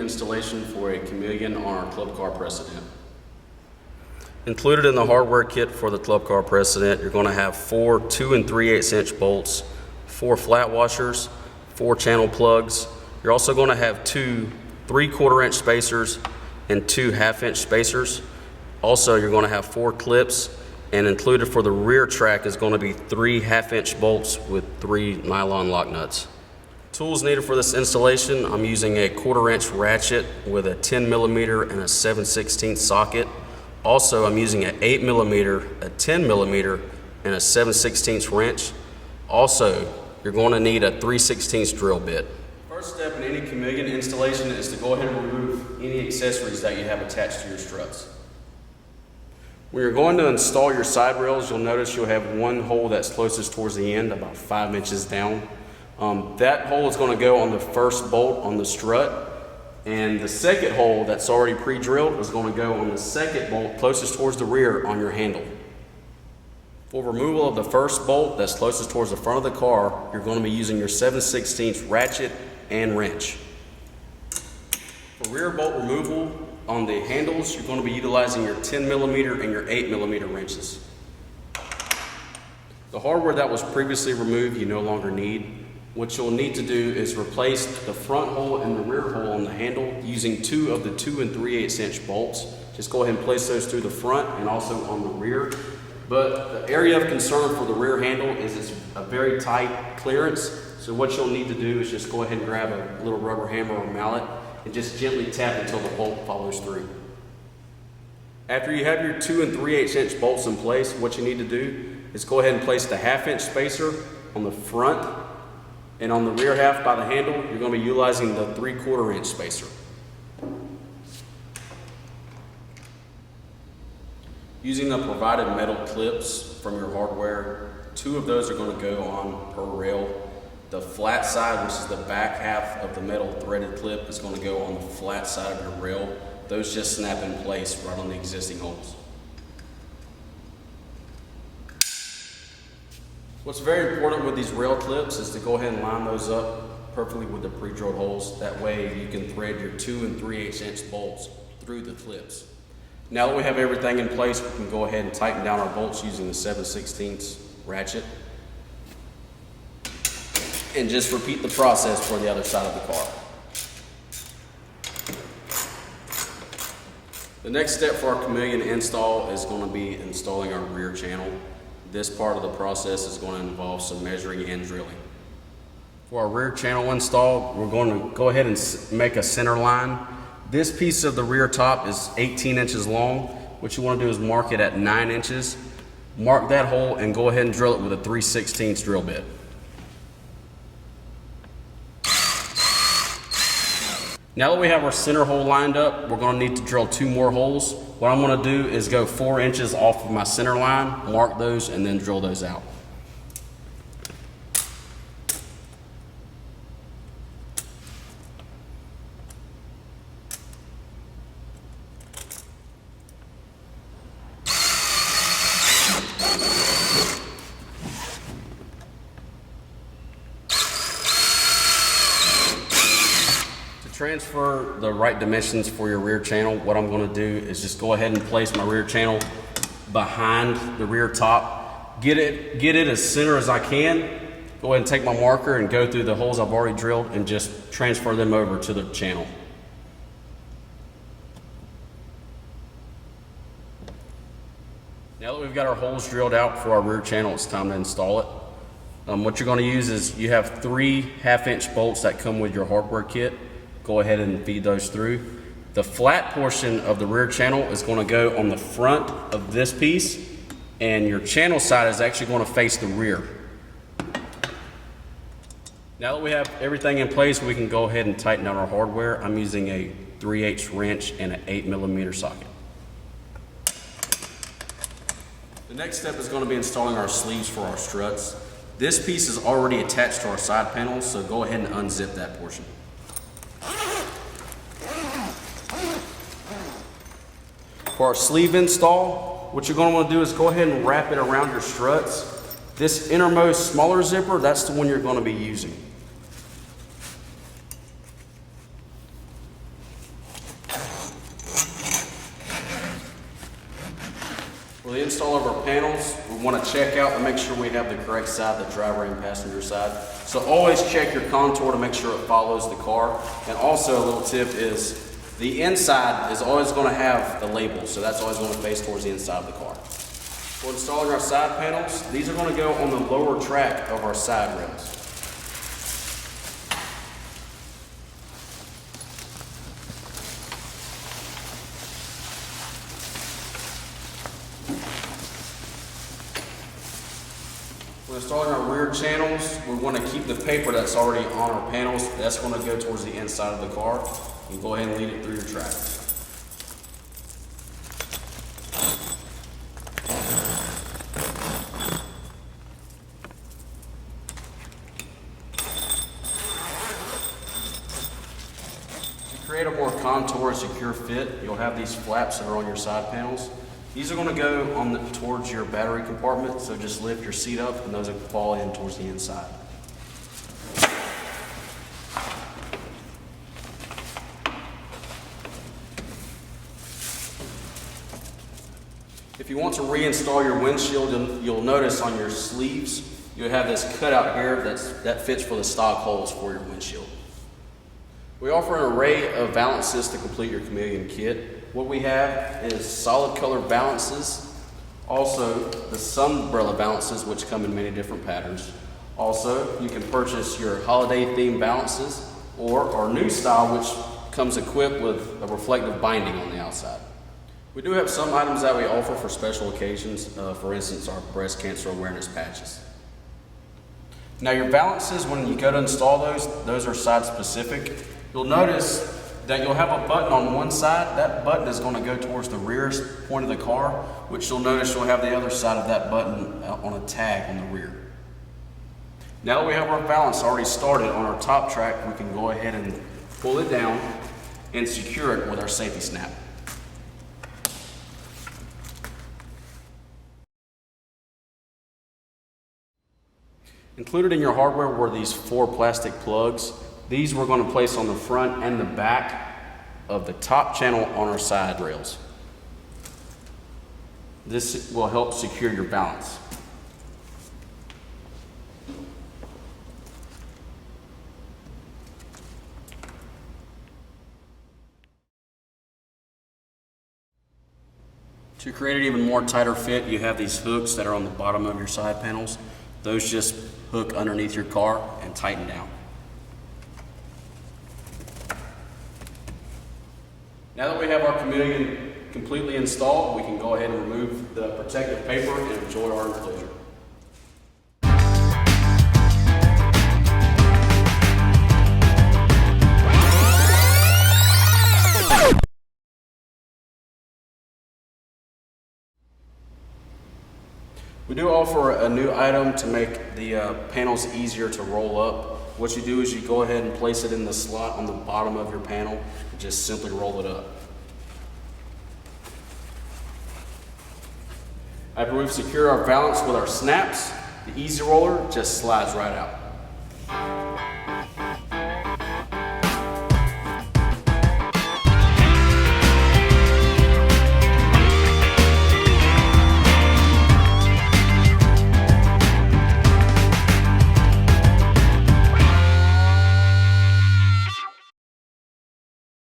installation for a Chameleon on our Club Car Precedent. Included in the hardware kit for the Club Car Precedent, you're going to have 4 2 3/8 inch bolts, 4 flat washers, 4 channel plugs. You're also going to have 2 3/4 inch spacers and 2 1/2 inch spacers. Also, you're going to have 4 clips, and included for the rear track is going to be 3 1/2 inch bolts with 3 nylon lock nuts. Tools needed for this installation: I'm using a 1/4 inch ratchet with a 10mm and a 7/16 socket. Also, I'm using an 8mm, a 10mm, and a 7/16 wrench. Also, you're going to need a 3/16 drill bit. First step in any Chameleon installation is to go ahead and remove any accessories that you have attached to your struts. When you're going to install your side rails, you'll notice you'll have one hole that's closest towards the end, about 5 inches down. That hole is going to go on the first bolt on the strut, and the second hole that's already pre-drilled is going to go on the second bolt closest towards the rear on your handle. For removal of the first bolt that's closest towards the front of the car, you're going to be using your 7/16 ratchet and wrench. For rear bolt removal on the handles, you're going to be utilizing your 10mm and your 8mm wrenches. The hardware that was previously removed you no longer need. What you'll need to do is replace the front hole and the rear hole on the handle using 2 of the 2 3/8 inch bolts. Just go ahead and place those through the front and also on the rear. But the area of concern for the rear handle is it's a very tight clearance. So what you'll need to do is just go ahead and grab a little rubber hammer or mallet and just gently tap until the bolt follows through. After you have your 2 3/8 inch bolts in place, what you need to do is go ahead and place the 1/2 inch spacer on the front, and on the rear half by the handle, you're going to be utilizing the 3/4 inch spacer. Using the provided metal clips from your hardware, 2 of those are going to go on per rail. The flat side, which is the back half of the metal threaded clip, is going to go on the flat side of your rail. Those just snap in place right on the existing holes. What's very important with these rail clips is to go ahead and line those up perfectly with the pre-drilled holes. That way you can thread your 2 3/8 inch bolts through the clips. Now that we have everything in place, we can go ahead and tighten down our bolts using the 7/16 ratchet. And just repeat the process for the other side of the car. The next step for our Chameleon install is going to be installing our rear channel. This part of the process is going to involve some measuring and drilling. For our rear channel install, we're going to go ahead and make a center line. This piece of the rear top is 18 inches long. What you want to do is mark it at 9 inches. Mark that hole and go ahead and drill it with a 3/16 drill bit. Now that we have our center hole lined up, we're going to need to drill 2 more holes. What I'm going to do is go 4 inches off of my center line, mark those, and then drill those out. Transfer the right dimensions for your rear channel. What I'm going to do is just go ahead and place my rear channel behind the rear top. Get it as center as I can. Go ahead and take my marker and go through the holes I've already drilled and just transfer them over to the channel. Now that we've got our holes drilled out for our rear channel, it's time to install it. What you're going to use is you have 3 1/2 inch bolts that come with your hardware kit. Go ahead and feed those through. The flat portion of the rear channel is going to go on the front of this piece, and your channel side is actually going to face the rear. Now that we have everything in place, we can go ahead and tighten down our hardware. I'm using a 3/8 wrench and an 8mm socket. The next step is going to be installing our sleeves for our struts. This piece is already attached to our side panels, so go ahead and unzip that portion. For our sleeve install, what you're going to want to do is go ahead and wrap it around your struts. This innermost smaller zipper, that's the one you're going to be using. install of our panels, we want to check out to make sure we have the correct side, the driver and passenger side. So always check your contour to make sure it follows the car. And also a little tip is the inside is always going to have the label, so that's always going to face towards the inside of the car. For installing our side panels, these are going to go on the lower track of our side rails. When installing our rear channels, we want to keep the paper that's already on our panels. That's going to go towards the inside of the car. You go ahead and lead it through your track. To create a more contour and secure fit, you'll have these flaps that are on your side panels. These are going to go towards your battery compartment, so just lift your seat up and those will fall in towards the inside. If you want to reinstall your windshield, you'll notice on your sleeves, you'll have this cutout here that fits for the stock holes for your windshield. We offer an array of balances to complete your Chameleon kit. What we have is solid color balances, also the sunbrella balances, which come in many different patterns. Also, you can purchase your holiday themed balances or our new style, which comes equipped with a reflective binding on the outside. We do have some items that we offer for special occasions, for instance, our breast cancer awareness patches. Now your balances, when you go to install those are side specific. You'll notice that you'll have a button on one side. That button is going to go towards the rear point of the car, which you'll notice you'll have the other side of that button on a tag on the rear. Now that we have our balance already started on our top track, we can go ahead and pull it down and secure it with our safety snap. Included in your hardware were these 4 plastic plugs. These we're going to place on the front and the back of the top channel on our side rails. This will help secure your balance. To create an even more tighter fit, you have these hooks that are on the bottom of your side panels. Those just hook underneath your car and tighten down. Now that we have our Chameleon completely installed, we can go ahead and remove the protective paper and enjoy our enclosure. We do offer a new item to make the panels easier to roll up. What you do is you go ahead and place it in the slot on the bottom of your panel and just simply roll it up. After we've secured our balance with our snaps, the easy roller just slides right out.